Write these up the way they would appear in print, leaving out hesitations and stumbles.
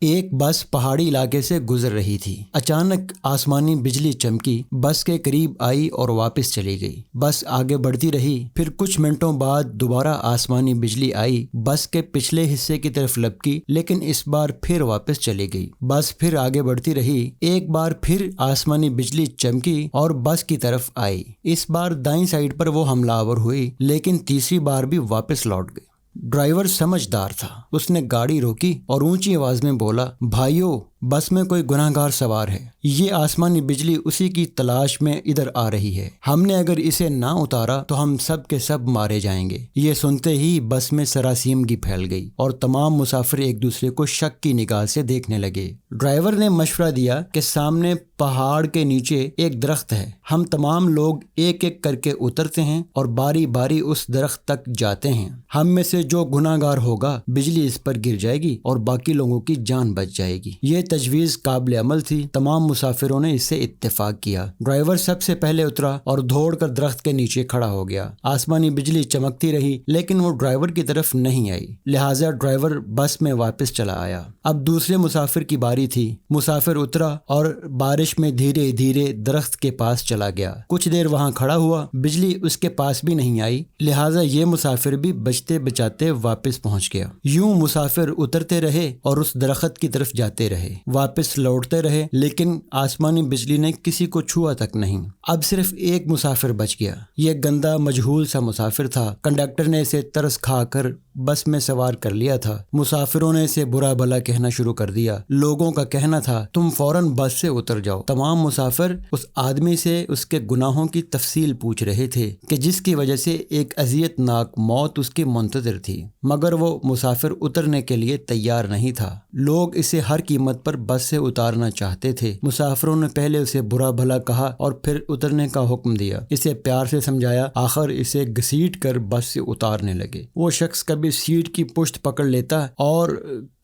ایک بس پہاڑی علاقے سے گزر رہی تھی۔ اچانک آسمانی بجلی چمکی، بس کے قریب آئی اور واپس چلی گئی۔ بس آگے بڑھتی رہی، پھر کچھ منٹوں بعد دوبارہ آسمانی بجلی آئی، بس کے پچھلے حصے کی طرف لپکی، لیکن اس بار پھر واپس چلی گئی۔ بس پھر آگے بڑھتی رہی، ایک بار پھر آسمانی بجلی چمکی اور بس کی طرف آئی۔ اس بار دائیں سائیڈ پر وہ حملہ آور ہوئی، لیکن تیسری بار بھی واپس لوٹ گئی۔ ڈرائیور سمجھدار تھا، اس نے گاڑی روکی اور اونچی آواز میں بولا، بھائیو، بس میں کوئی گناہ گار سوار ہے، یہ آسمانی بجلی اسی کی تلاش میں ادھر آ رہی ہے، ہم نے اگر اسے نہ اتارا تو ہم سب کے سب مارے جائیں گے۔ یہ سنتے ہی بس میں سراسیمگی پھیل گئی اور تمام مسافر ایک دوسرے کو شک کی نگاہ سے دیکھنے لگے۔ ڈرائیور نے مشورہ دیا کہ سامنے پہاڑ کے نیچے ایک درخت ہے، ہم تمام لوگ ایک ایک کر کے اترتے ہیں اور باری باری اس درخت تک جاتے ہیں، ہم میں سے جو گناہ گار ہوگا بجلی اس پر گر جائے گی اور باقی لوگوں کی جان بچ جائے گی۔ یہ تجویز قابل عمل تھی، تمام مسافروں نے اس سے اتفاق کیا۔ ڈرائیور سب سے پہلے اترا اور دوڑ کر درخت کے نیچے کھڑا ہو گیا۔ آسمانی بجلی چمکتی رہی، لیکن وہ ڈرائیور کی طرف نہیں آئی، لہٰذا ڈرائیور بس میں واپس چلا آیا۔ اب دوسرے مسافر کی باری تھی۔ مسافر اترا اور بارش میں دھیرے دھیرے درخت کے پاس چلا گیا۔ کچھ دیر وہاں کھڑا ہوا، بجلی اس کے پاس بھی نہیں آئی، لہٰذا یہ مسافر بھی بچتے بچاتے واپس پہنچ گیا۔ یوں مسافر اترتے رہے اور اس درخت کی طرف جاتے رہے، واپس لوٹتے رہے، لیکن آسمانی بجلی نے کسی کو چھوا تک نہیں۔ اب صرف ایک مسافر بچ گیا۔ یہ گندا مجہول سا مسافر تھا، کنڈکٹر نے اسے ترس کھا کر بس میں سوار کر لیا تھا۔ مسافروں نے اسے برا بھلا کہنا شروع کر دیا۔ لوگوں کا کہنا تھا، تم فوراً بس سے اتر جاؤ۔ تمام مسافر اس آدمی سے اس کے گناہوں کی تفصیل پوچھ رہے تھے کہ جس کی وجہ سے ایک اذیت ناک موت اس کی منتظر تھی، مگر وہ مسافر اترنے کے لیے تیار نہیں تھا۔ لوگ اسے ہر قیمت پر بس سے اتارنا چاہتے تھے۔ مسافروں نے پہلے اسے برا بھلا کہا اور پھر اترنے کا حکم دیا، اسے پیار سے سمجھایا، آخر اسے گھسیٹ کر بس سے اتارنے لگے۔ وہ شخص کبھی سیٹ کی پشت پکڑ لیتا اور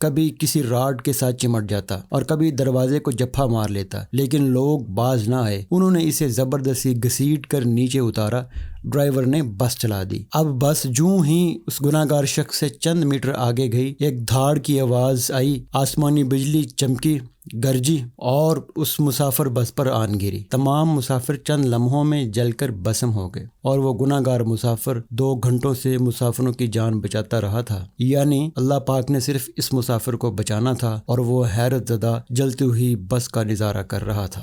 کبھی کسی راڈ کے ساتھ چمٹ جاتا اور کبھی دروازے کو جپھا مار لیتا، لیکن لوگ باز نہ آئے۔ انہوں نے اسے زبردستی گھسیٹ کر نیچے اتارا۔ ڈرائیور نے بس چلا دی۔ اب بس جوں ہی اس گناہ گار شخص سے چند میٹر آگے گئی، ایک دھاڑ کی آواز آئی، آسمانی بجلی چمکی، گرجی اور اس مسافر بس پر آن گری۔ تمام مسافر چند لمحوں میں جل کر بھسم ہو گئے اور وہ گناہ گار مسافر 2 گھنٹوں سے مسافروں کی جان بچاتا رہا تھا، یعنی اللہ پاک نے صرف اس مسافر کو بچانا تھا اور وہ حیرت زدہ جلتی ہوئی بس کا نظارہ کر رہا تھا۔